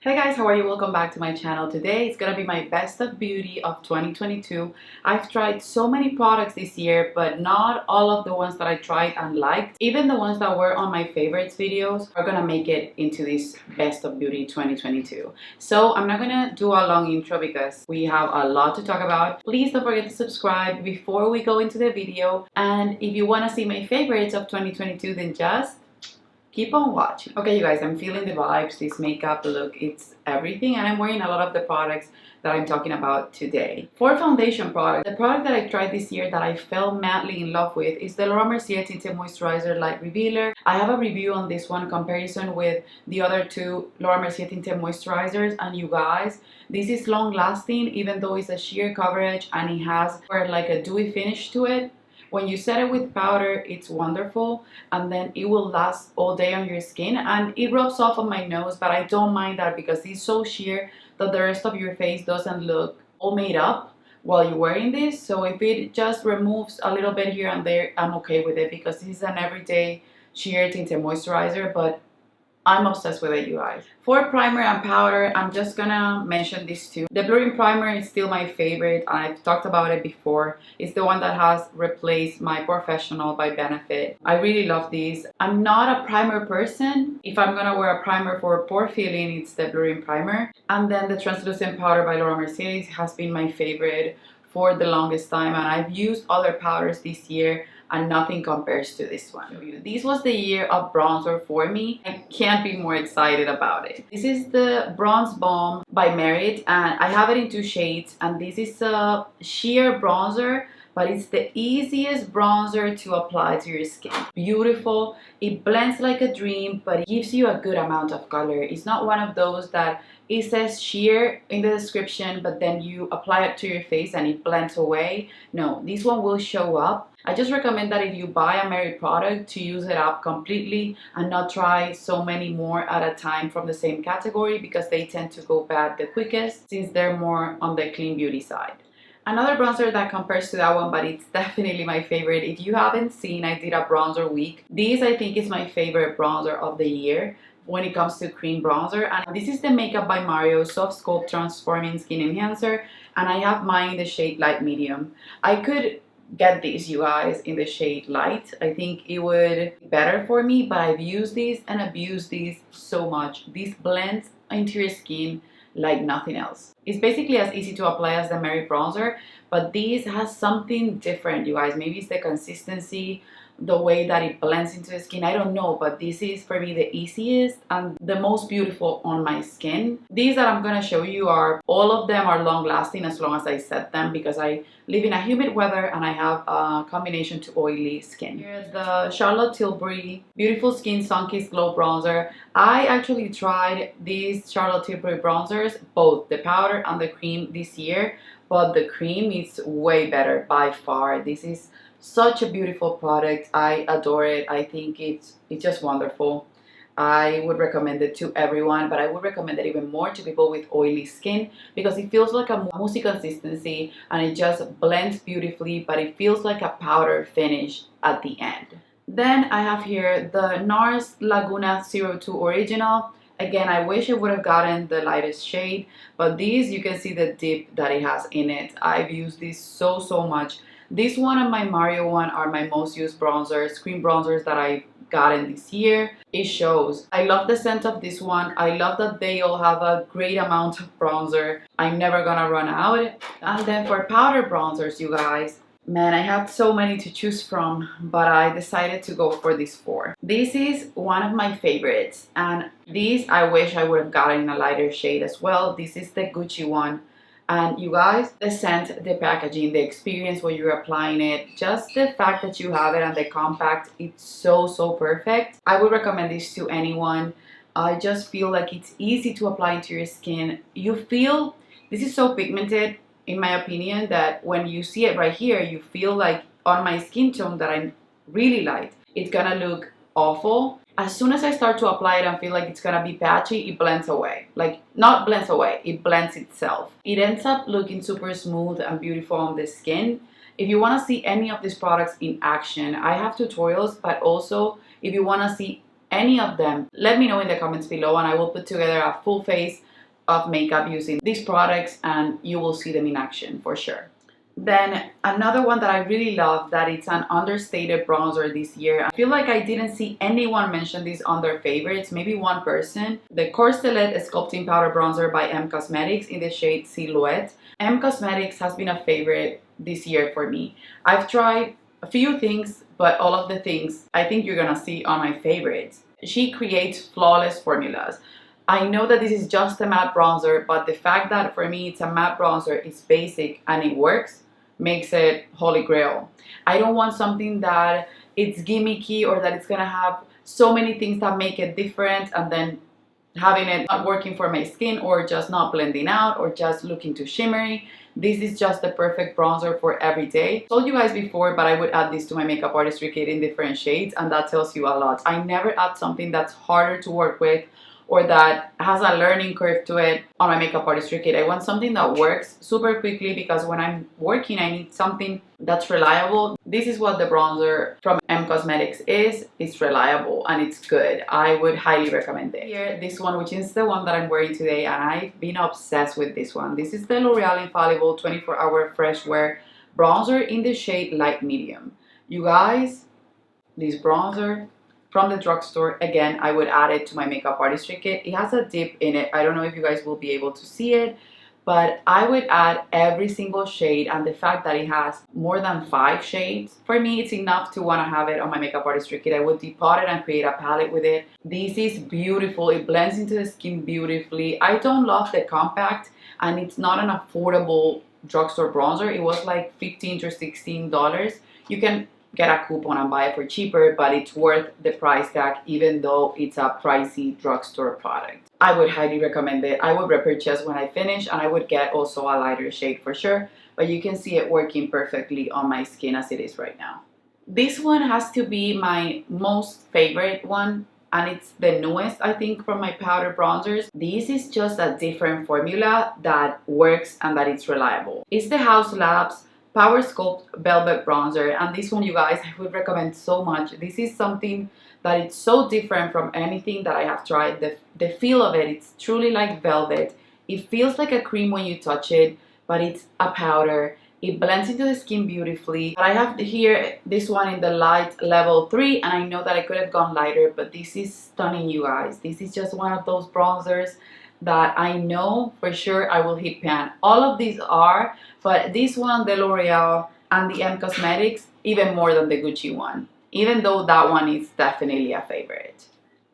Hey guys, how are you? Welcome back to my channel. Today it's gonna be my best of beauty of 2022. I've tried so many products this year, but not all of the ones that I tried and liked. Even the ones that were on my favorites videos are gonna make it into this best of beauty 2022. So I'm not gonna do a long intro because we have a lot to talk about. Please don't forget to subscribe before we go into the video. And if you wanna see my favorites of 2022, then just keep on watching. Okay, you guys, I'm feeling the vibes. This makeup look, it's everything, and I'm wearing a lot of the products that I'm talking about today. For foundation product, the product that I tried this year that I fell madly in love with is the Laura Mercier Tinted Moisturizer Light Revealer. I have a review on this one, comparison with the other two Laura Mercier Tinted Moisturizers, and you guys, this is long lasting even though it's a sheer coverage and it has like a dewy finish to it. When you set it with powder, it's wonderful, and then it will last all day on your skin, and it rubs off on my nose, but I don't mind that because it's so sheer that the rest of your face doesn't look all made up while you're wearing this. So if it just removes a little bit here and there, I'm okay with it because this is an everyday sheer tinted moisturizer, but I'm obsessed with it, you guys. For primer and powder, I'm just gonna mention these two. The blurring primer is still my favorite. I've talked about it before. It's the one that has replaced my Professional by Benefit. I really love these. I'm not a primer person. If I'm gonna wear a primer for pore filling, it's the blurring primer. And then the translucent powder by Laura Mercier has been my favorite for the longest time, and I've used other powders this year and nothing compares to this one. This was the year of bronzer for me. I can't be more excited about it. This is the Bronze Bomb by Merit, and I have it in two shades, and this is a sheer bronzer, but it's the easiest bronzer to apply to your skin. Beautiful. It blends like a dream, but it gives you a good amount of color. It's not one of those that it says sheer in the description, but then you apply it to your face and it blends away. No, this one will show up. I just recommend that if you buy a Merit product to use it up completely and not try so many more at a time from the same category, because they tend to go bad the quickest since they're more on the clean beauty side. Another bronzer that compares to that one, but it's definitely my favorite. If you haven't seen, I did a bronzer week. This, I think, is my favorite bronzer of the year when it comes to cream bronzer. And this is the Makeup by Mario Soft Sculpt Transforming Skin Enhancer. And I have mine in the shade Light Medium. I could get this, you guys, in the shade Light. I think it would be better for me, but I've used this and abused this so much. This blends into your skin like nothing else. It's basically as easy to apply as the Merit bronzer, but this has something different, you guys. Maybe it's the consistency, the way that it blends into the skin, I don't know, but this is for me the easiest and the most beautiful on my skin. These that I'm gonna show you are, all of them are long lasting as long as I set them, because I live in a humid weather and I have a combination to oily skin. Here's the Charlotte Tilbury Beautiful Skin Sun-Kissed Glow Bronzer. I actually tried these Charlotte Tilbury bronzers, both the powder and the cream, this year, but the cream is way better by far. This is such a beautiful product. I adore it. I think it's just wonderful. I would recommend it to everyone, but I would recommend it even more to people with oily skin because it feels like a moussey consistency and it just blends beautifully, but it feels like a powder finish at the end. Then I have here the NARS Laguna 02 Original. Again, I wish I would have gotten the lightest shade, but these, you can see the dip that it has in it. I've used this so much. This one and my Mario one are my most used bronzers, cream bronzers that I've gotten this year. It shows. I love the scent of this one. I love that they all have a great amount of bronzer. I'm never gonna run out. And then for powder bronzers, you guys, man, I had so many to choose from, but I decided to go for these four. This is one of my favorites, and these I wish I would have gotten in a lighter shade as well. This is the Gucci one. And you guys, the scent, the packaging, the experience when you're applying it, just the fact that you have it and the compact, it's so perfect. I would recommend this to anyone. I just feel like it's easy to apply into your skin. You feel, this is so pigmented in my opinion, that when you see it right here, you feel like on my skin tone that I'm really light, it's gonna look awful. As soon as I start to apply it and feel like it's gonna be patchy, it blends away. Like, not blends away, it blends itself. It ends up looking super smooth and beautiful on the skin. If you wanna see any of these products in action, I have tutorials, but also if you wanna see any of them, let me know in the comments below and I will put together a full face of makeup using these products, and you will see them in action for sure. Then another one that I really love, that it's an understated bronzer this year. I feel like I didn't see anyone mention this on their favorites, maybe one person. The Corselette Sculpting Powder Bronzer by M Cosmetics in the shade Silhouette. M Cosmetics has been a favorite this year for me. I've tried a few things, but all of the things I think you're gonna see on my favorites. She creates flawless formulas. I know that this is just a matte bronzer, but the fact that for me it's a matte bronzer, it's basic and it works, makes it holy grail. I don't want something that it's gimmicky or that it's gonna have so many things that make it different and then having it not working for my skin or just not blending out or just looking too shimmery. This is just the perfect bronzer for every day. I told you guys before, but I would add this to my makeup artistry kit in different shades, and that tells you a lot. I never add something that's harder to work with or that has a learning curve to it on my makeup artistry kit. I want something that works super quickly because when I'm working, I need something that's reliable. This is what the bronzer from M Cosmetics is. It's reliable and it's good. I would highly recommend it. Here, this one, which is the one that I'm wearing today, and I've been obsessed with this one. This is the L'Oreal Infallible 24-Hour Fresh Wear Bronzer in the shade Light Medium. You guys, this bronzer from the drugstore, again, I would add it to my makeup artistry kit. It has a dip in it. I don't know if you guys will be able to see it, but I would add every single shade, and the fact that it has more than 5 shades, for me, it's enough to want to have it on my makeup artistry kit. I would depot it and create a palette with it. This is beautiful. It blends into the skin beautifully. I don't love the compact, and it's not an affordable drugstore bronzer. It was like $15 to $16. You can get a coupon and buy it for cheaper, but it's worth the price tag even though it's a pricey drugstore product. I would highly recommend it. I would repurchase when I finish, and I would get also a lighter shade for sure, but you can see it working perfectly on my skin as it is right now. This one has to be my most favorite one, and it's the newest, I think, from my powder bronzers. This is just a different formula that works and that it's reliable. It's the House Labs Power Sculpt Velvet Bronzer, and this one, you guys, I would recommend so much. This is something that it's so different from anything that I have tried. The feel of it, it's truly like velvet. It feels like a cream when you touch it, but it's a powder. It blends into the skin beautifully. But I have here this one in the light level 3, and I know that I could have gone lighter, but this is stunning, you guys. This is just one of those bronzers that I know for sure I will hit pan. All of these are, but this one, the L'Oreal and the M Cosmetics, even more than the Gucci one, even though that one is definitely a favorite.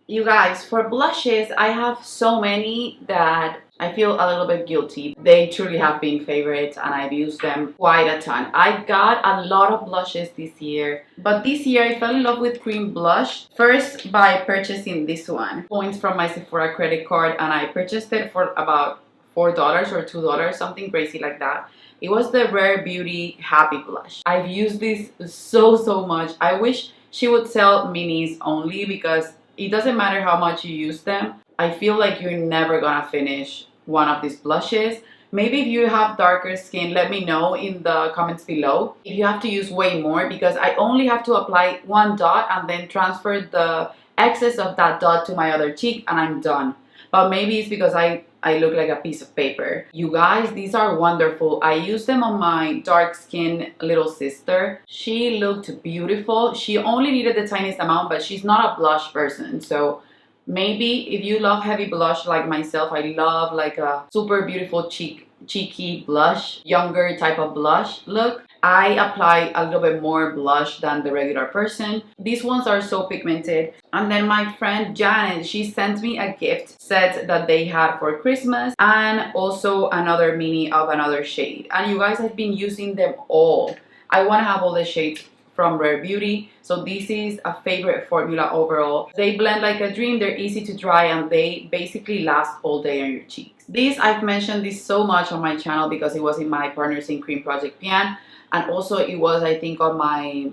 You guys, for blushes, I have so many that I feel a little bit guilty. They truly have been favorites, and I've used them quite a ton. I got a lot of blushes this year, but this year I fell in love with cream blush. First by purchasing this one, points from my Sephora credit card, and I purchased it for about $4 or $2, something crazy like that. It was the Rare Beauty Happy Blush. I've used this so much. I wish she would sell minis only, because it doesn't matter how much you use them. I feel like you're never gonna finish one of these blushes. Maybe if you have darker skin, let me know in the comments below if you have to use way more, because I only have to apply one dot and then transfer the excess of that dot to my other cheek and I'm done. But maybe it's because I look like a piece of paper. You guys, these are wonderful. I used them on my dark skin little sister. She looked beautiful. She only needed the tiniest amount, but she's not a blush person. So maybe if you love heavy blush like myself, I love like a super beautiful cheeky blush, younger type of blush look, I apply a little bit more blush than the regular person. These ones are so pigmented. And then my friend Janet, she sent me a gift set that they had for Christmas, and also another mini of another shade. And you guys, have been using them all. I want to have all the shades from Rare Beauty, so this is a favorite formula overall. They blend like a dream, they're easy to dry, and they basically last all day on your cheeks. This, I've mentioned this so much on my channel because it was in my Partners in Cream Project pan, and also it was, I think, on my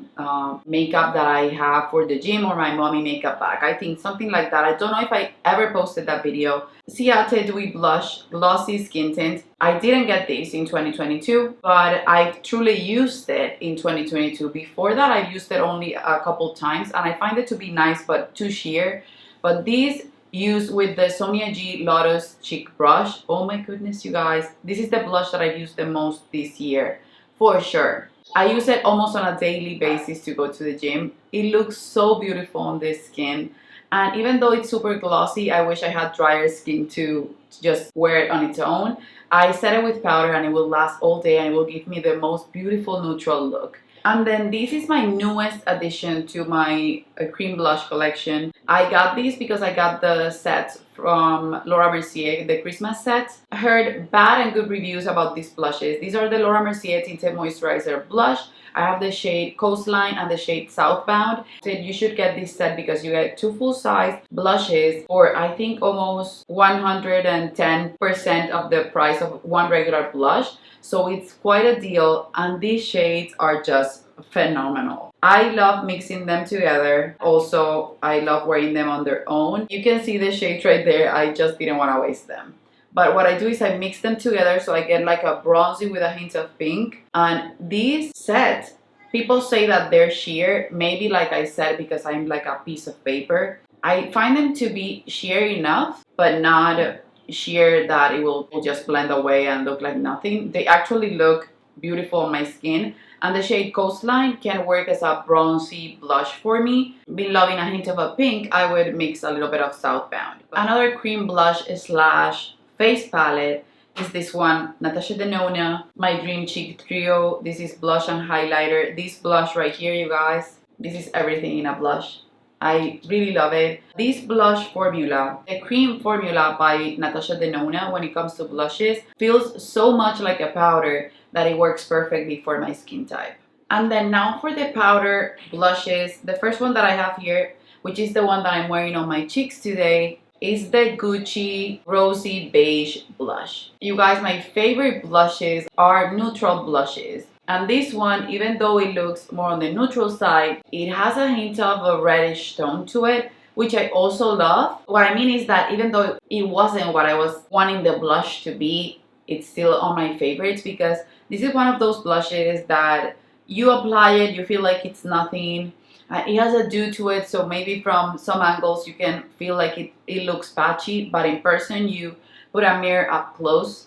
makeup that I have for the gym, or my mommy makeup bag. I think something like that. I don't know if I ever posted that video. Ciate Dewy Blush Glossy Skin Tint. I didn't get this in 2022, but I truly used it in 2022. Before that, I used it only a couple times, and I find it to be nice but too sheer. But this use with the Sonia G Lotus Cheek Brush. Oh my goodness, you guys. This is the blush that I've used the most this year, for sure. I use it almost on a daily basis to go to the gym. It looks so beautiful on this skin. And even though it's super glossy, I wish I had drier skin to just wear it on its own. I set it with powder and it will last all day and it will give me the most beautiful neutral look. And then this is my newest addition to my cream blush collection. I got these because I got the sets from Laura Mercier, the Christmas sets. I heard bad and good reviews about these blushes. These are the Laura Mercier Tinted Moisturizer Blush. I have the shade Coastline and the shade Southbound. So you should get this set because you get 2 full-size blushes for I think almost 110% of the price of one regular blush. So it's quite a deal, and these shades are just phenomenal. I love mixing them together. Also, I love wearing them on their own. You can see the shades right there. I just didn't want to waste them. But what I do is I mix them together so I get like a bronzy with a hint of pink. And these sets, people say that they're sheer. Maybe like I said, because I'm like a piece of paper. I find them to be sheer enough, but not sheer that it will just blend away and look like nothing. They actually look beautiful on my skin. And the shade Coastline can work as a bronzy blush for me. Been loving a hint of a pink, I would mix a little bit of Southbound. Another cream blush slash face palette is this one, Natasha Denona, my Dream Cheek Trio. This is blush and highlighter. This blush right here, you guys, this is everything in a blush. I really love it. This blush formula, the cream formula by Natasha Denona, when it comes to blushes, feels so much like a powder that it works perfectly for my skin type. And then now for the powder blushes, the first one that I have here, which is the one that I'm wearing on my cheeks today, is the Gucci Rosy Beige blush. You guys, my favorite blushes are neutral blushes. And this one, even though it looks more on the neutral side, it has a hint of a reddish tone to it, which I also love. What I mean is that even though it wasn't what I was wanting the blush to be, it's still on my favorites because this is one of those blushes that you apply it, you feel like it's nothing. It has a dew to it, so maybe from some angles you can feel like it looks patchy, but in person you put a mirror up close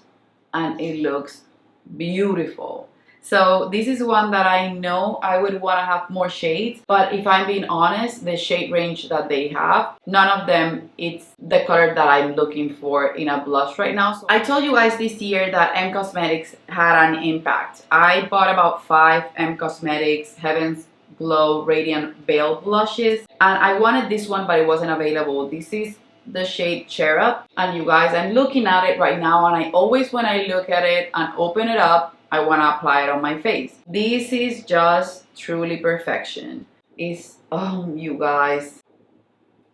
and it looks beautiful. So this is one that I know I would want to have more shades, but if I'm being honest, the shade range that they have, none of them it's the color that I'm looking for in a blush right now. So I told you guys this year that M Cosmetics had an impact. I bought about 5 M Cosmetics Heaven's Glow Radiant Veil blushes, and I wanted this one but it wasn't available. This is the shade Cherub, and you guys, I'm looking at it right now, and I always, when I look at it and open it up, I want to apply it on my face. This is just truly perfection. It's, oh, you guys,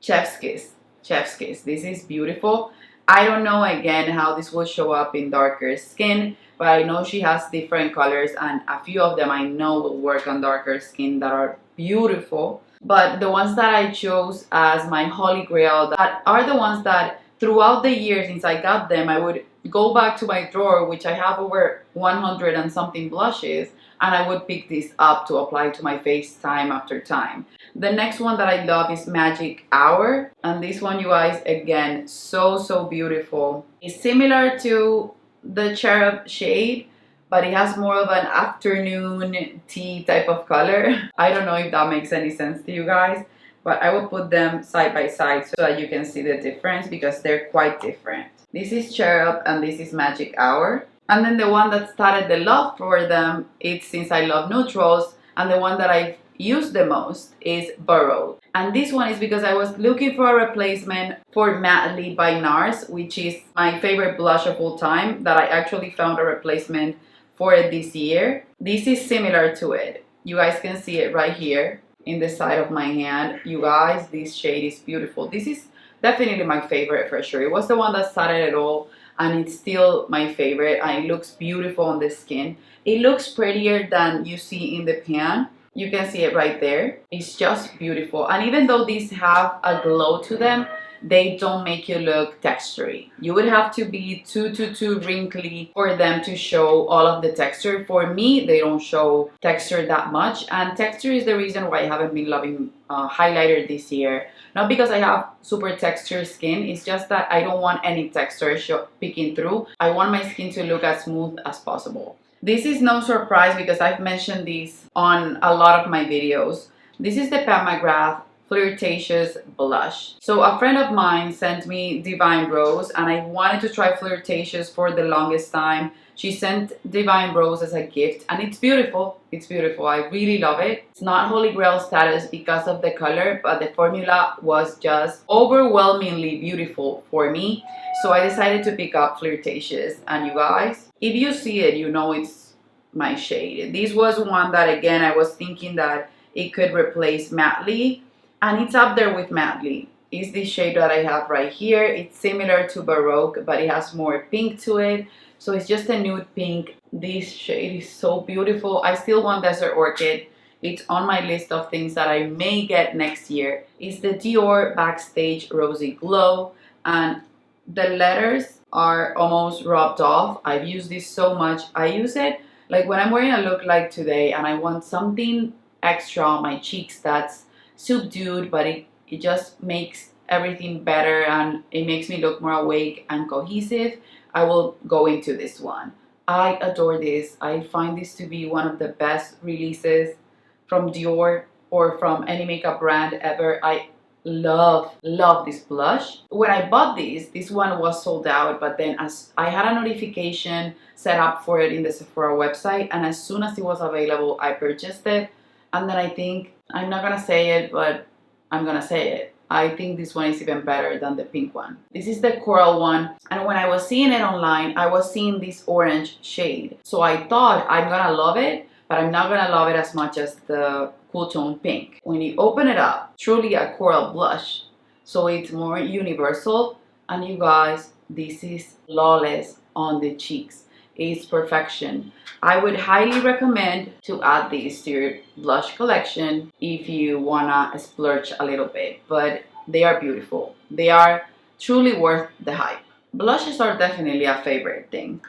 chef's kiss, chef's kiss. This is beautiful. I don't know again how this will show up in darker skin, but I know she has different colors, and a few of them I know will work on darker skin that are beautiful. But the ones that I chose as my holy grail, that are the ones that throughout the year since I got them, I would go back to my drawer, which I have over 100 and something blushes, and I would pick this up to apply to my face time after time. The next one that I love is Magic Hour, and this one, you guys, again, so beautiful. It's similar to the Cherub shade, but it has more of an afternoon tea type of color. I don't know if that makes any sense to you guys, but I will put them side by side so that you can see the difference because they're quite different. This is Cherub and this is Magic Hour. And then the one that started the love for them, it's since I love neutrals, and the one that I've used the most is Burrowed. And this one is because I was looking for a replacement for Matte Lip by NARS, which is my favorite blush of all time, that I actually found a replacement for it this year. This is similar to it. You guys can see it right here in the side of my hand. You guys, this shade is beautiful. This is definitely my favorite for sure. It was the one that started it all, and it's still my favorite, and it looks beautiful on the skin. It looks prettier than you see in the pan. You can see it right there. It's just beautiful. And even though these have a glow to them, they don't make you look textury. You would have to be too wrinkly for them to show all of the texture. For me, they don't show texture that much, and texture is the reason why I haven't been loving highlighter this year. Not because I have super textured skin, it's just that I don't want any texture peeking through. I want my skin to look as smooth as possible. This is no surprise because I've mentioned this on a lot of my videos. This is the Pat McGrath Flirtatious Blush. So a friend of mine sent me Divine Rose, and I wanted to try Flirtatious for the longest time. She sent Divine Rose as a gift, and it's beautiful. It's beautiful. I really love it. It's not Holy Grail status because of the color, but the formula was just overwhelmingly beautiful for me. So I decided to pick up Flirtatious, and you guys, if you see it, you know it's my shade. This was one that, again, I was thinking that it could replace Matte, and it's up there with Matte. It's the shade that I have right here. It's similar to Baroque, but it has more pink to it. So it's just a nude pink. This shade is so beautiful. I still want Desert Orchid. It's on my list of things that I may get next year. It's the Dior Backstage Rosy Glow, and the letters are almost rubbed off. I've used this so much. I use it like when I'm wearing a look like today and I want something extra on my cheeks that's subdued, but it just makes everything better and it makes me look more awake and cohesive. I will go into this one. I adore this. I find this to be one of the best releases from Dior or from any makeup brand ever. I love this blush. When I bought this one was sold out, but then as I had a notification set up for it in the Sephora website, and as soon as it was available, I purchased it. And then I think, I'm not gonna say it, but I'm gonna say it. I think this one is even better than the pink one. This is the coral one, and when I was seeing it online, I was seeing this orange shade. So I thought I'm gonna love it, but I'm not gonna love it as much as the Cool Tone Pink. When you open it up, truly a coral blush. So it's more universal, and you guys, this is flawless on the cheeks. It's perfection. I would highly recommend to add this to your blush collection if you wanna splurge a little bit, but they are beautiful. They are truly worth the hype. Blushes are definitely a favorite thing.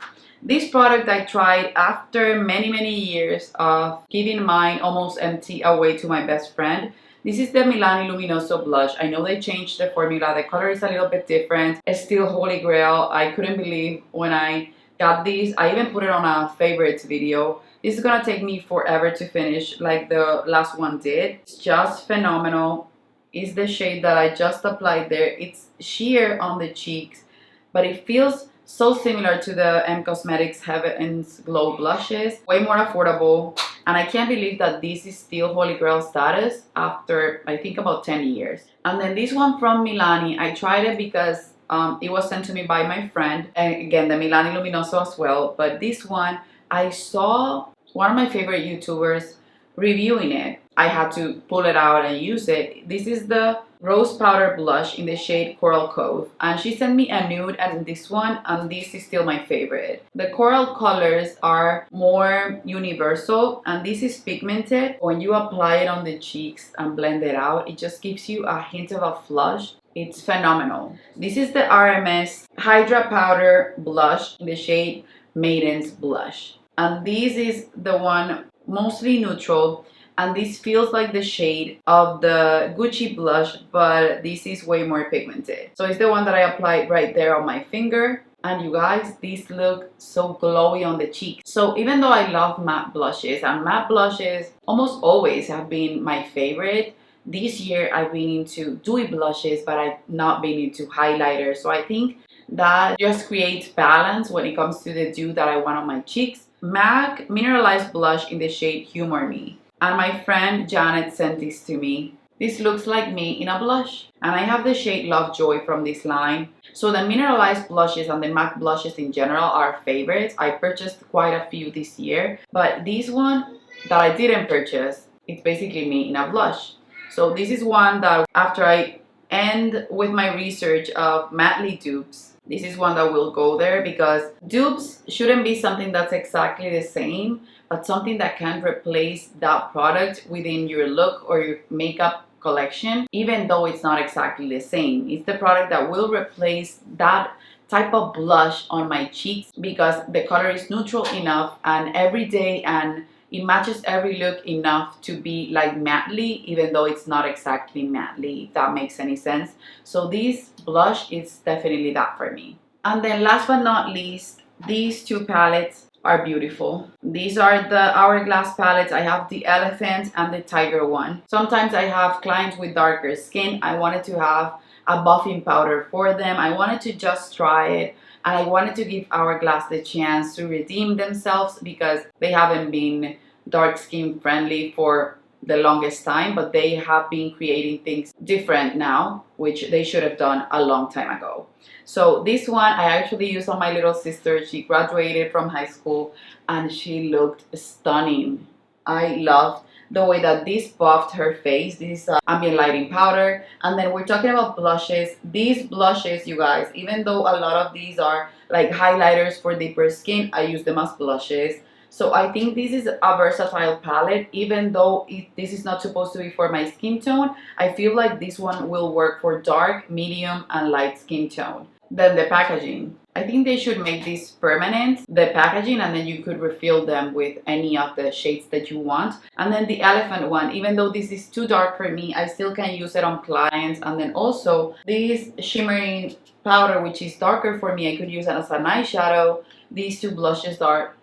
This product I tried after many years of giving mine almost empty away to my best friend. This is the Milani Luminoso blush. I know they changed the formula. The color is a little bit different. It's still Holy Grail. I couldn't believe when I got these. I even put it on a favorites video. This is gonna take me forever to finish like the last one did. It's just phenomenal. It's the shade that I just applied there. It's sheer on the cheeks, but it feels so similar to the M Cosmetics Heaven's Glow blushes. Way more affordable, and I can't believe that this is still Holy Grail status after I think about 10 years. And then this one from Milani, I tried it because it was sent to me by my friend, and again the Milani Luminoso as well, but this one I saw one of my favorite YouTubers reviewing it. I had to pull it out and use it. This is the Rose Powder Blush in the shade Coral Cove, and she sent me a nude and this one, and this is still my favorite. The coral colors are more universal, and this is pigmented. When you apply it on the cheeks and blend it out, it just gives you a hint of a flush. It's phenomenal. This is the RMS Hydra Powder Blush in the shade Maiden's Blush, and this is the one mostly neutral, and this feels like the shade of the Gucci blush, but this is way more pigmented. So it's the one that I applied right there on my finger, and you guys, these look so glowy on the cheek. So even though I love matte blushes, and matte blushes almost always have been my favorite, this year I've been into dewy blushes, but I've not been into highlighters. So I think that just creates balance when it comes to the dew that I want on my cheeks. MAC Mineralized Blush in the shade Humor Me. And my friend Janet sent this to me. This looks like me in a blush. And I have the shade Lovejoy from this line. So the mineralized blushes and the MAC blushes in general are favorites. I purchased quite a few this year. But this one that I didn't purchase, it's basically me in a blush. So this is one that after I end with my research of matte dupes, this is one that will go there, because dupes shouldn't be something that's exactly the same, but something that can replace that product within your look or your makeup collection, even though it's not exactly the same. It's the product that will replace that type of blush on my cheeks because the color is neutral enough and everyday, and it matches every look enough to be like mattely, even though it's not exactly mattely, if that makes any sense. So this blush is definitely that for me. And then last but not least, these two palettes are beautiful. These are the Hourglass palettes. I have the elephant and the tiger one. Sometimes I have clients with darker skin. I wanted to have a buffing powder for them. I wanted to just try it, and I wanted to give Hourglass the chance to redeem themselves because they haven't been dark skin friendly for the longest time, but they have been creating things different now, which they should have done a long time ago. So this one I actually used on my little sister. She graduated from high school and she looked stunning. I loved the way that this buffed her face. This is ambient lighting powder. And then we're talking about blushes. These blushes, you guys, even though a lot of these are like highlighters for deeper skin, I use them as blushes. So I think this is a versatile palette. Even though this is not supposed to be for my skin tone, I feel like this one will work for dark, medium, and light skin tone. Then the packaging. I think they should make this permanent, the packaging, and then you could refill them with any of the shades that you want. And then the elephant one, even though this is too dark for me, I still can use it on clients. And then also this shimmering powder, which is darker for me, I could use it as an eyeshadow. These two blushes are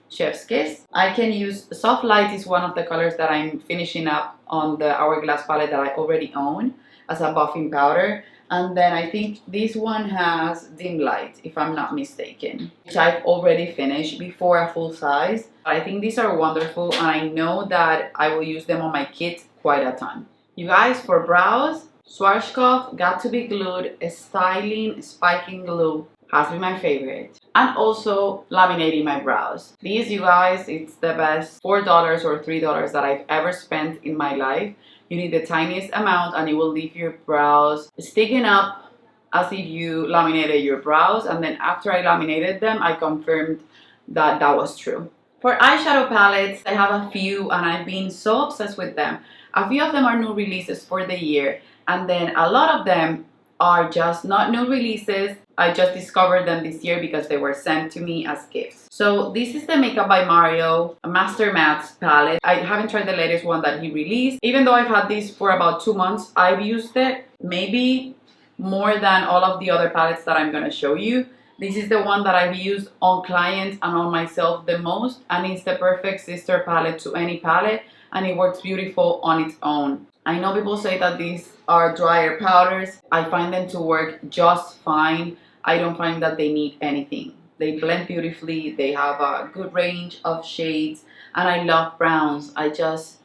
chef's kiss. I can use Soft Light is one of the colors that I'm finishing up on the Hourglass palette that I already own as a buffing powder. And then I think this one has Dim Light, if I'm not mistaken, which I've already finished before a full size. I think these are wonderful, and I know that I will use them on my kids quite a ton. You guys, for brows, Schwarzkopf Got to Be Glued Styling Spiking Glue has been my favorite. And also laminating my brows. These, you guys, it's the best $4 or $3 that I've ever spent in my life. You need the tiniest amount and it will leave your brows sticking up as if you laminated your brows. And then after I laminated them, I confirmed that that was true. For eyeshadow palettes, I have a few and I've been so obsessed with them. A few of them are new releases for the year, and then a lot of them are just not new releases. I just discovered them this year because they were sent to me as gifts. So this is the Makeup by Mario Master Mattes palette. I haven't tried the latest one that he released. Even though I've had this for about 2 months, I've used it maybe more than all of the other palettes that I'm gonna show you. This is the one that I've used on clients and on myself the most, and it's the perfect sister palette to any palette, and it works beautiful on its own. I know people say that these are drier powders. I find them to work just fine. I don't find that they need anything. They blend beautifully. They have a good range of shades, and I love browns. I just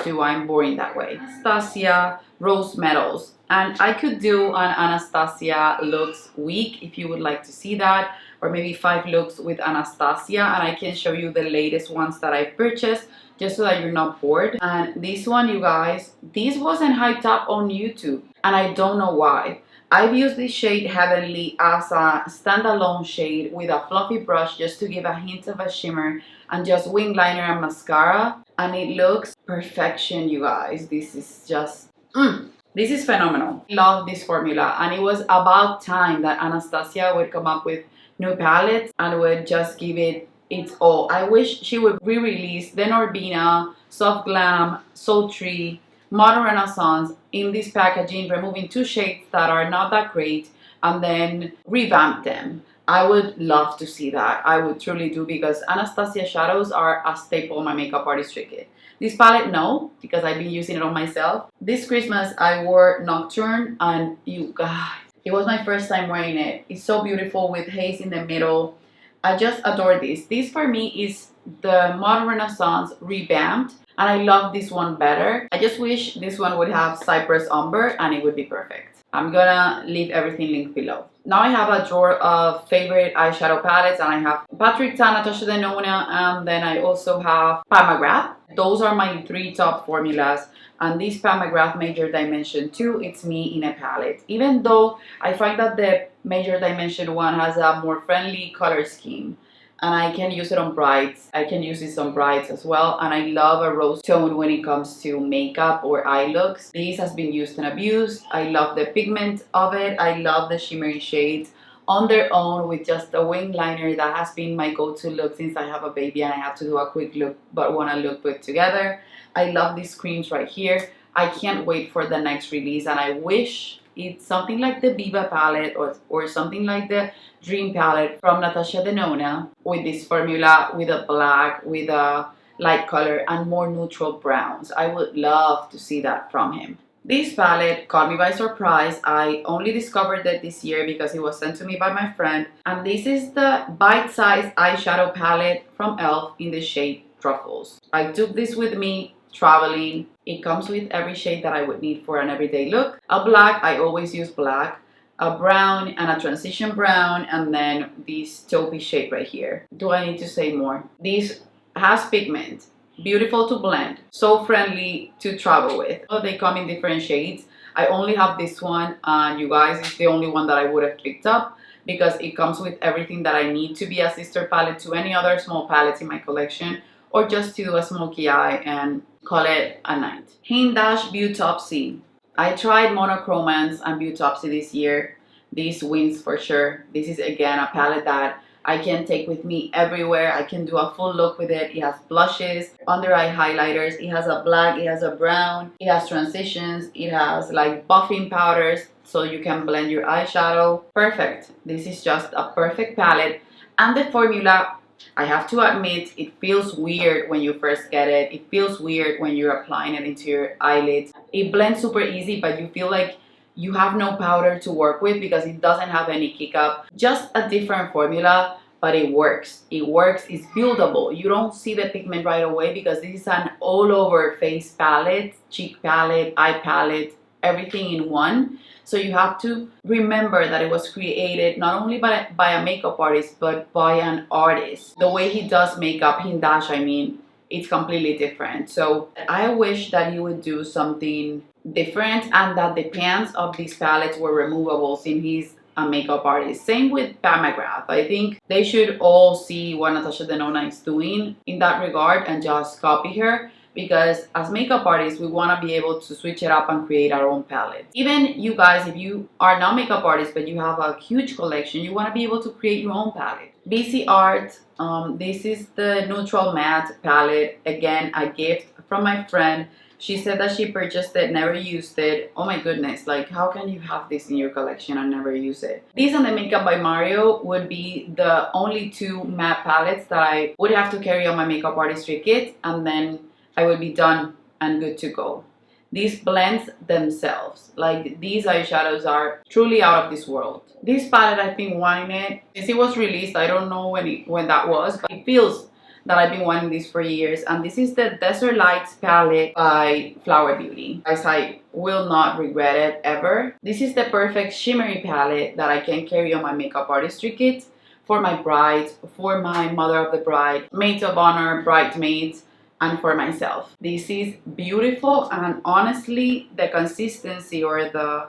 do. I'm boring that way. Anastasia Rose Metals, and I could do an Anastasia looks week if you would like to see that, or maybe 5 looks with Anastasia, and I can show you the latest ones that I've purchased just so that you're not bored. And this one, you guys, this wasn't hyped up on YouTube, and I don't know why. I've used this shade Heavenly as a standalone shade with a fluffy brush just to give a hint of a shimmer, and just wing liner and mascara, and it looks perfection, you guys. This is just this is phenomenal. I love this formula, and it was about time that Anastasia would come up with new palettes and would just give it its all. I wish she would re-release the Norbina, Soft Glam, Sultry, Modern Renaissance in this packaging, removing 2 shades that are not that great and then revamp them. I would love to see that. I would truly do, because Anastasia shadows are a staple in my makeup artistry kit. This palette, no, because I've been using it on myself. This Christmas I wore Nocturne, and you guys, it was my first time wearing it. It's so beautiful with haze in the middle. I just adore this. This for me is the Modern Renaissance revamped, and I love this one better. I just wish this one would have Cypress Umber and it would be perfect. I'm gonna leave everything linked below. Now I have a drawer of favorite eyeshadow palettes, and I have Patrick Ta, Natasha Denona, and then I also have Pat McGrath. Those are my 3 top formulas. And this Pat McGrath Major Dimension 2, it's me in a palette. Even though I find that the Major Dimension 1 has a more friendly color scheme, and I can use it on brides. I can use this on brides as well, and I love a rose tone when it comes to makeup or eye looks. This has been used and abused. I love the pigment of it. I love the shimmery shades on their own with just a wing liner. That has been my go-to look since I have a baby and I have to do a quick look but want to look put together. I love these creams right here. I can't wait for the next release, and I wish it's something like the Viva palette or something like the Dream palette from Natasha Denona with this formula with a black, with a light color and more neutral browns. I would love to see that from him. This palette caught me by surprise. I only discovered it this year because it was sent to me by my friend. And this is the bite-sized eyeshadow palette from e.l.f. in the shade Truffles. I took this with me traveling. It comes with every shade that I would need for an everyday look. A black, I always use black. A brown and a transition brown, and then this taupey shade right here. Do I need to say more? This has pigment. Beautiful to blend, so friendly to travel with. They come in different shades. I only have this one, and you guys, it's the only one that I would have picked up because it comes with everything that I need to be a sister palette to any other small palettes in my collection, or just to do a smoky eye and call it a night. Hindash Beautopsy. I tried Monochromance and Beautopsy this year. This wins for sure. This is again a palette that I can take with me everywhere. I can do a full look with it. It has blushes, under eye highlighters. It has a black, it has a brown, it has transitions, it has like buffing powders so you can blend your eyeshadow. Perfect. This is just a perfect palette. And the formula, I have to admit, it feels weird when you first get it. It feels weird when you're applying it into your eyelids. It blends super easy, but you feel like you have no powder to work with because it doesn't have any kick up. Just a different formula, but it works. It works, it's buildable. You don't see the pigment right away because this is an all over face palette, cheek palette, eye palette, everything in one. So you have to remember that it was created not only by a makeup artist, but by an artist. The way he does makeup, Hindash, I mean, it's completely different. So I wish that he would do something different and that the pans of these palettes were removable since he's a makeup artist. Same with Pat McGrath. I think they should all see what Natasha Denona is doing in that regard and just copy her, because as makeup artists, we want to be able to switch it up and create our own palette. Even you guys, if you are not makeup artists but you have a huge collection, you want to be able to create your own palette. BC Art, this is the neutral matte palette. Again, a gift from my friend. She said that she purchased it, never used it. Oh my goodness, like how can you have this in your collection and never use it? These and the Makeup by Mario would be the only two matte palettes that I would have to carry on my makeup artistry kit, and then I would be done and good to go. These blends themselves, like these eyeshadows are truly out of this world. This palette, I've been wanting it since it was released. I don't know when that was, but it feels that I've been wanting this for years. And this is the Desert Lights palette by Flower Beauty. Guys, I will not regret it ever. This is the perfect shimmery palette that I can carry on my makeup artistry kit for my brides, for my mother of the bride, maids of honor, bridesmaids, and for myself. This is beautiful, and honestly, the consistency or the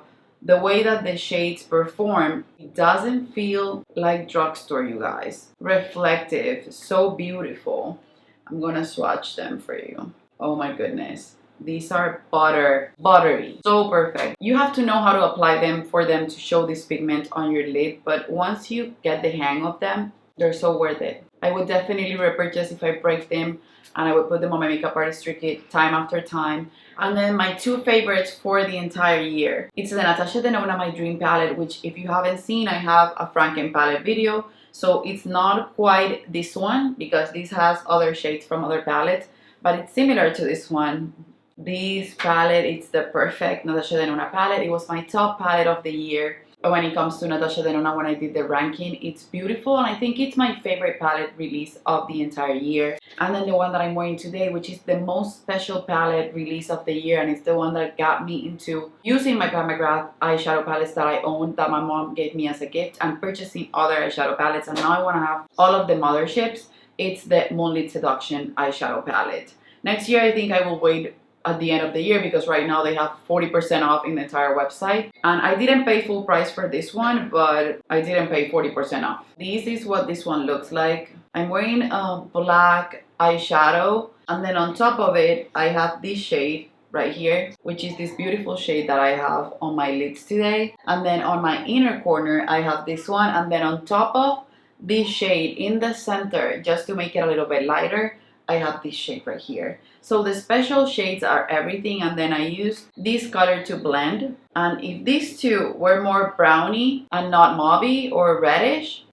way that the shades perform, it doesn't feel like drugstore, you guys. Reflective, so beautiful. I'm gonna swatch them for you. Oh my goodness. These are buttery, so perfect. You have to know how to apply them for them to show this pigment on your lid, but once you get the hang of them, they're so worth it. I would definitely repurchase if I break them, and I would put them on my makeup artistry kit time after time. And then my two favorites for the entire year. It's the Natasha Denona My Dream palette, which if you haven't seen, I have a Franken palette video. So it's not quite this one because this has other shades from other palettes, but it's similar to this one. This palette, it's the perfect Natasha Denona palette. It was my top palette of the year. When it comes to Natasha Denona, when I did the ranking, it's beautiful, and I think it's my favorite palette release of the entire year. And then the one that I'm wearing today, which is the most special palette release of the year, and it's the one that got me into using my Pat McGrath eyeshadow palettes that I own, that my mom gave me as a gift, and purchasing other eyeshadow palettes, and now I want to have all of the motherships. It's the Moonlit Seduction eyeshadow palette. Next year, I think I will wait at the end of the year because right now they have 40% off in the entire website. And I didn't pay full price for this one, but I didn't pay 40% off. This is what this one looks like. I'm wearing a black eyeshadow, and then on top of it I have this shade right here, which is this beautiful shade that I have on my lips today. And then on my inner corner I have this one, and then on top of this shade in the center, just to make it a little bit lighter, I have this shade right here. So the special shades are everything, and then I use this color to blend. And if these two were more browny and not mauvey or reddish,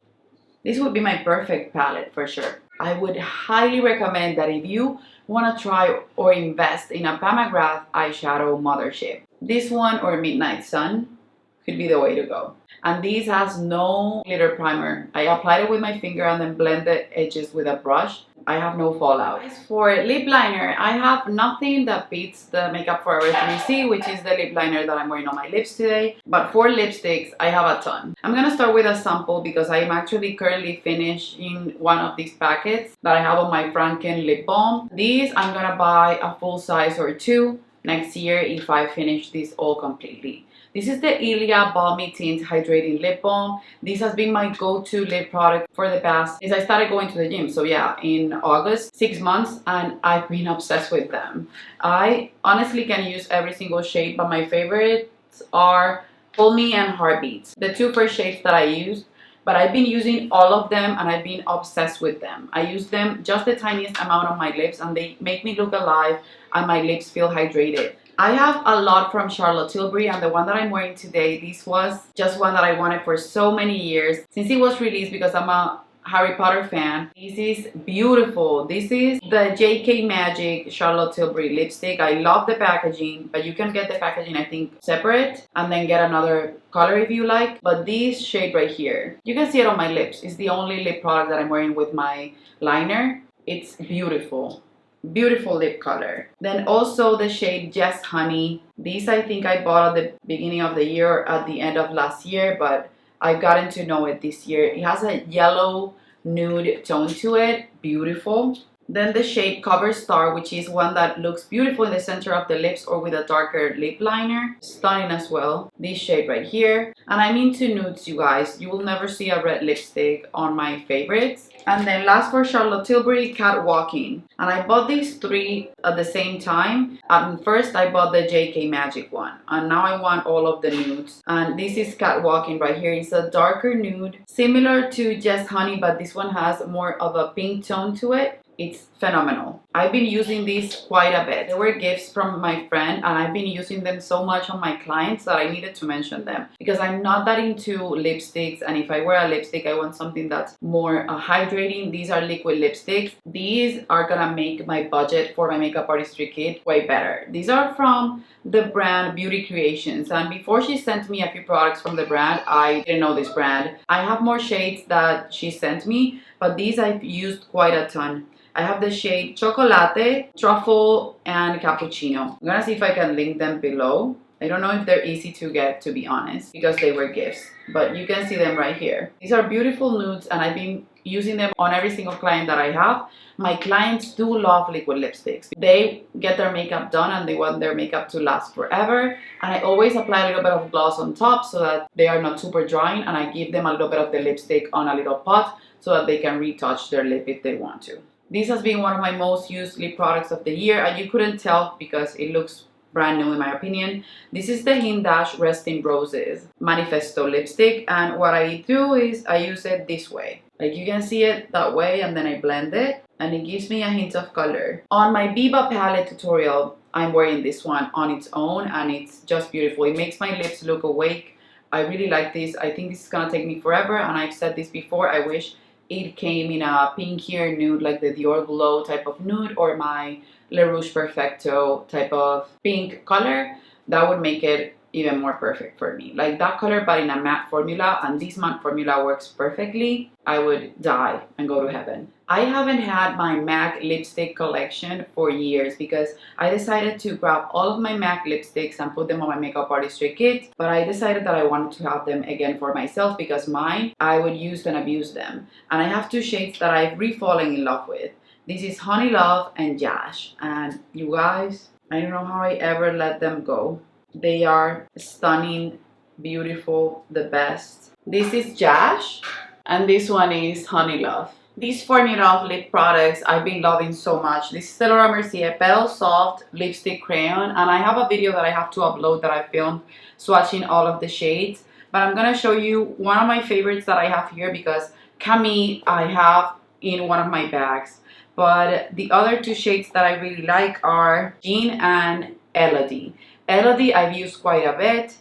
this would be my perfect palette for sure. I would highly recommend that if you want to try or invest in a Pam McGrath eyeshadow mothership, this one or Midnight Sun could be the way to go. And this has no glitter primer. I applied it with my finger and then blend the edges with a brush. I have no fallout. As for lip liner, I have nothing that beats the Makeup Forever 3C, which is the lip liner that I'm wearing on my lips today. But for lipsticks, I have a ton. I'm gonna start with a sample because I'm actually currently finishing one of these packets that I have on my Franken lip balm. These I'm gonna buy a full size or two next year if I finish this all completely. This is the Ilia Balmy Tint Hydrating Lip Balm. This has been my go-to lip product for the past, since I started going to the gym. So yeah, in August, 6 months, and I've been obsessed with them. I honestly can use every single shade, but my favorites are Pull Me and Heartbeats, the two first shades that I used. But I've been using all of them and I've been obsessed with them. I use them just the tiniest amount on my lips and they make me look alive and my lips feel hydrated. I have a lot from Charlotte Tilbury, and the one that I'm wearing today, this was just one that I wanted for so many years since it was released because I'm a Harry Potter fan. This is beautiful. This is the JK Magic Charlotte Tilbury lipstick. I love the packaging, but you can get the packaging I think separate and then get another color if you like. But this shade right here, you can see it on my lips. It's the only lip product that I'm wearing with my liner. It's beautiful. Beautiful lip color. Then also the shade Just Honey. These I think I bought at the beginning of the year or at the end of last year, but I've gotten to know it this year. It has a yellow nude tone to it. Beautiful. Then the shade Cover Star, which is one that looks beautiful in the center of the lips or with a darker lip liner. Stunning as well. This shade right here. And I'm into nudes, you guys. You will never see a red lipstick on my favorites. And then last for Charlotte Tilbury, Catwalking. And I bought these three at the same time. First I bought the JK Magic one. And now I want all of the nudes. And this is Catwalking right here. It's a darker nude. Similar to Just Honey, but this one has more of a pink tone to it. It's phenomenal. I've been using these quite a bit. They were gifts from my friend and I've been using them so much on my clients that I needed to mention them because I'm not that into lipsticks, and if I wear a lipstick I want something that's more hydrating. These are liquid lipsticks. These are gonna make my budget for my makeup artistry kit way better. These are from the brand Beauty Creations, and before she sent me a few products from the brand, I didn't know this brand. I have more shades that she sent me, but these I've used quite a ton. I have the shade Chocolate, Truffle, and Cappuccino. I'm gonna see if I can link them below. I don't know if they're easy to get, to be honest, because they were gifts, but you can see them right here. These are beautiful nudes and I've been using them on every single client that I have. My clients do love liquid lipsticks. They get their makeup done and they want their makeup to last forever. And I always apply a little bit of gloss on top so that they are not super drying, and I give them a little bit of the lipstick on a little pot so that they can retouch their lip if they want to. This has been one of my most used lip products of the year, and you couldn't tell because it looks brand new in my opinion. This is the Hindash Resting Roses Manifesto lipstick, and what I do is I use it this way. Like you can see it that way, and then I blend it and it gives me a hint of color. On my Biba palette tutorial, I'm wearing this one on its own and it's just beautiful. It makes my lips look awake. I really like this. I think this is gonna take me forever, and I've said this before, I wish it came in a pinkier nude like the Dior Glow type of nude or my Le Rouge Perfecto type of pink color. That would make it even more perfect for me. Like that color but in a matte formula, and this matte formula works perfectly. I would die and go to heaven. I haven't had my MAC lipstick collection for years because I decided to grab all of my MAC lipsticks and put them on my makeup artistry kit, but I decided that I wanted to have them again for myself because mine, I would use and abuse them. And I have two shades that I've re-fallen in love with. This is Honey Love and Yash, and you guys, I don't know how I ever let them go. They are stunning, beautiful, the best. This is Jash, and this one is Honey Love. These formula of lip products I've been loving so much. This is the Laura Mercier Petal Soft Lipstick Crayon, and I have a video that I have to upload that I filmed swatching all of the shades. But I'm gonna show you one of my favorites that I have here because Camille I have in one of my bags. But the other two shades that I really like are Jean and Elodie. Elodie I've used quite a bit,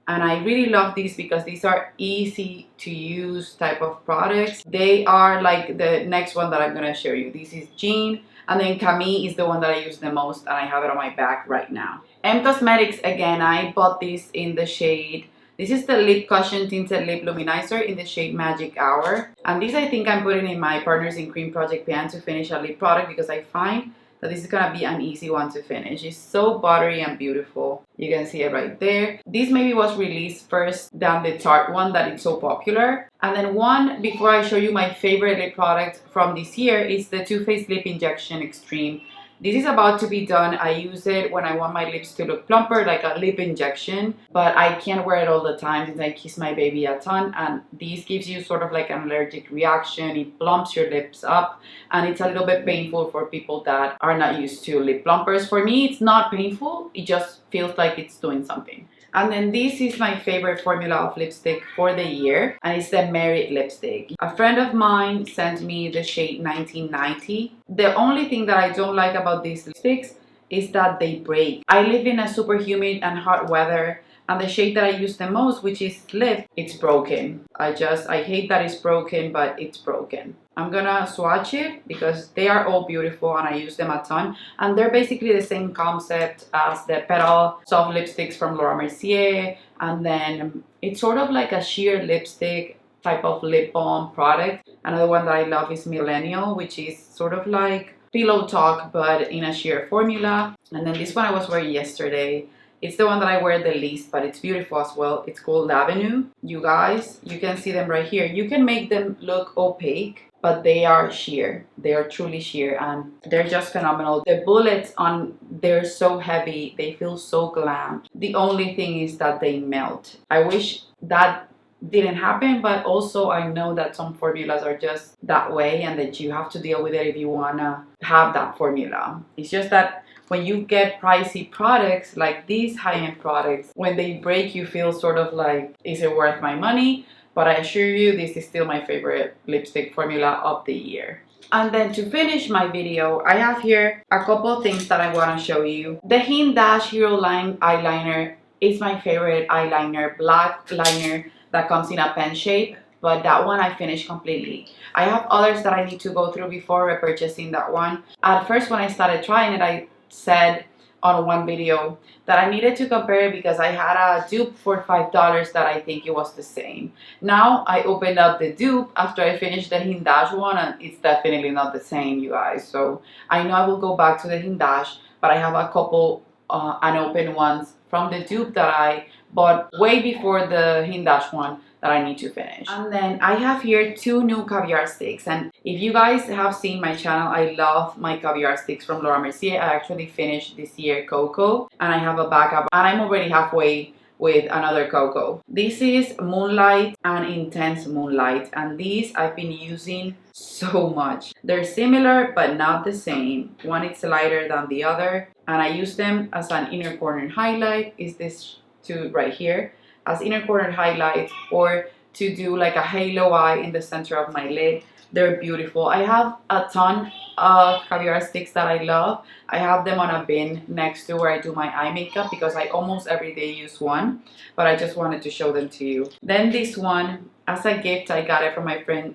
and I really love these because these are easy to use type of products. They are like the next one that I'm gonna show you. This is Jean, and then Camille is the one that I use the most, and I have it on my back right now. M Cosmetics, again, I bought this in the shade. This is the Lip Cushion Tinted Lip Luminizer in the shade Magic Hour. And this I think I'm putting in my Partners in Cream project pan to finish a lip product because I find that this is gonna be an easy one to finish. It's so buttery and beautiful. You can see it right there. This maybe was released first than the Tarte one that is so popular. And then one, before I show you my favorite lip product from this year, is the Too Faced Lip Injection Extreme. This is about to be done. I use it when I want my lips to look plumper, like a lip injection, but I can't wear it all the time since I kiss my baby a ton, and this gives you sort of like an allergic reaction. It plumps your lips up, and it's a little bit painful for people that are not used to lip plumpers. For me, it's not painful. It just feels like it's doing something. And then this is my favorite formula of lipstick for the year, and it's the Merit lipstick. A friend of mine sent me the shade 1990. The only thing that I don't like about these lipsticks is that they break. I live in a super humid and hot weather, and the shade that I use the most, which is Lift, it's broken. I hate that it's broken, but it's broken. I'm gonna swatch it because they are all beautiful and I use them a ton. And they're basically the same concept as the Petal Soft Lipsticks from Laura Mercier. And then it's sort of like a sheer lipstick type of lip balm product. Another one that I love is Millennial, which is sort of like Pillow Talk but in a sheer formula. And then this one I was wearing yesterday. It's the one that I wear the least, but it's beautiful as well. It's called L'Avenue. You guys, you can see them right here. You can make them look opaque, but they are sheer. They are truly sheer, and they're just phenomenal. The bullets on, they're so heavy. They feel so glam. The only thing is that they melt. I wish that didn't happen, but also I know that some formulas are just that way and that you have to deal with it if you wanna have that formula. It's just that when you get pricey products like these high-end products, when they break, you feel sort of like, is it worth my money? But I assure you, this is still my favorite lipstick formula of the year. And then to finish my video, I have here a couple things that I want to show you. The Hint Dash Hero Line eyeliner is my favorite eyeliner, black liner that comes in a pen shape, but that one I finished completely. I have others that I need to go through before repurchasing that one. At first, when I started trying it, I said on one video that I needed to compare it because I had a dupe for $5 that I think it was the same. Now I opened up the dupe after I finished the Hint Dash one, and it's definitely not the same, you guys. So I know I will go back to the Hint Dash, but I have a couple unopened ones from the dupe that I bought way before the Hint Dash one that I need to finish. And then I have here two new caviar sticks, and if you guys have seen my channel, I love my caviar sticks from Laura Mercier. I actually finished this year Cocoa, and I have a backup, and I'm already halfway with another Cocoa. This is Moonlight and Intense Moonlight, and these I've been using so much. They're similar but not the same. One is lighter than the other, and I use them as an inner corner highlight. Is this two right here as inner corner highlight, or to do like a halo eye in the center of my lid. They're beautiful. I have a ton of caviar sticks that I love. I have them on a bin next to where I do my eye makeup because I almost every day use one, but I just wanted to show them to you. Then this one, as a gift, I got it from my friend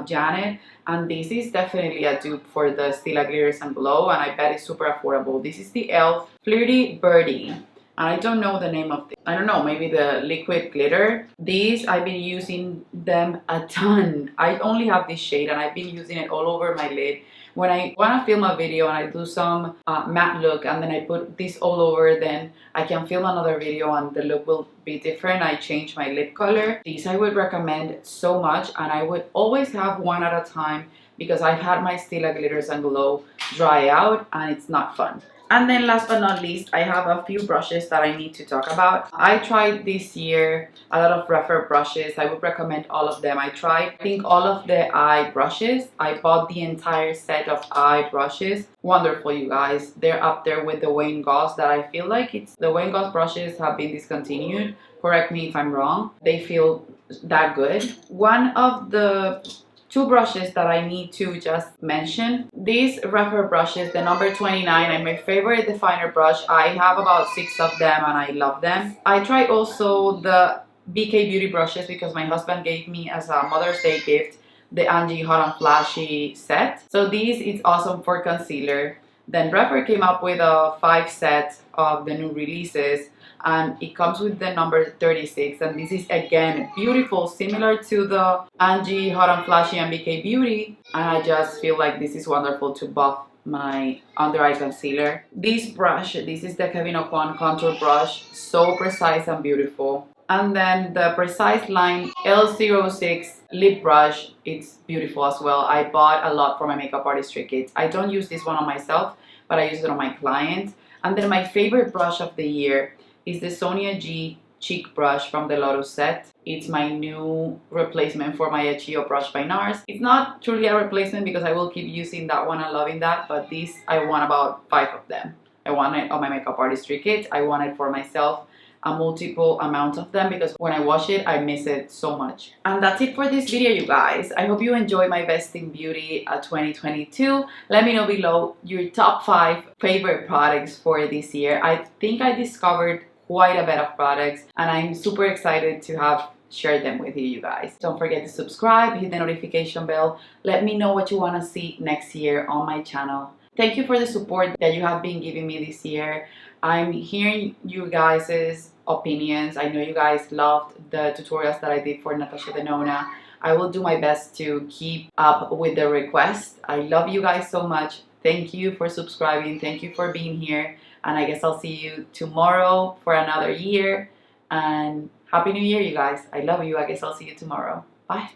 Janet, and this is definitely a dupe for the Stila Glitters and Glow, and I bet it's super affordable. This is the e.l.f. Flirty Birdy. I don't know the name of this. I don't know, maybe the liquid glitter. These, I've been using them a ton. I only have this shade and I've been using it all over my lid. When I want to film a video and I do some matte look and then I put this all over, then I can film another video and the look will be different. I change my lip color. These I would recommend so much, and I would always have one at a time because I've had my Stila Glitters and Glow dry out and it's not fun. And then last but not least, I have a few brushes that I need to talk about. I tried this year a lot of refer brushes. I would recommend all of them. I tried, I think, all of the eye brushes. I bought the entire set of eye brushes. Wonderful, you guys. They're up there with the Wayne Goss that I feel like the Wayne Goss brushes have been discontinued. Correct me if I'm wrong. They feel that good. One of the two brushes that I need to just mention. These refer brushes, the number 29, are my favorite definer brush. I have about 6 of them and I love them. I tried also the BK Beauty brushes because my husband gave me as a Mother's Day gift the Angie Hot and Flashy set. So these is awesome for concealer. Then Refer came up with a 5 set of the new releases, and it comes with the number 36, and this is again beautiful, similar to the Angie Hot and Flashy and BK Beauty, and I just feel like this is wonderful to buff my under eye concealer. This brush, this is the Kevyn Aucoin contour brush, so precise and beautiful. And then the Precise Line L06 lip brush, it's beautiful as well. I bought a lot for my makeup artistry kits. I don't use this one on myself, but I use it on my client. And then my favorite brush of the year is the Sonia G cheek brush from the Lotus set. It's my new replacement for my H2O brush by NARS. It's not truly a replacement because I will keep using that one and loving that, but this, I want about 5 of them. I want it on my makeup artistry kit. I want it for myself, a multiple amount of them, because when I wash it, I miss it so much. And that's it for this video, you guys. I hope you enjoyed my Best in Beauty 2022. Let me know below your top 5 favorite products for this year. I think I discovered quite a bit of products and I'm super excited to have shared them with you guys. Don't forget to subscribe, hit the notification bell. Let me know what you want to see next year on my channel. Thank you for the support that you have been giving me this year. I'm hearing you guys' opinions. I know you guys loved the tutorials that I did for Natasha Denona. I will do my best to keep up with the requests. I love you guys so much. Thank you for subscribing. Thank you for being here. And I guess I'll see you tomorrow for another year. And Happy New Year, you guys. I love you. I guess I'll see you tomorrow. Bye.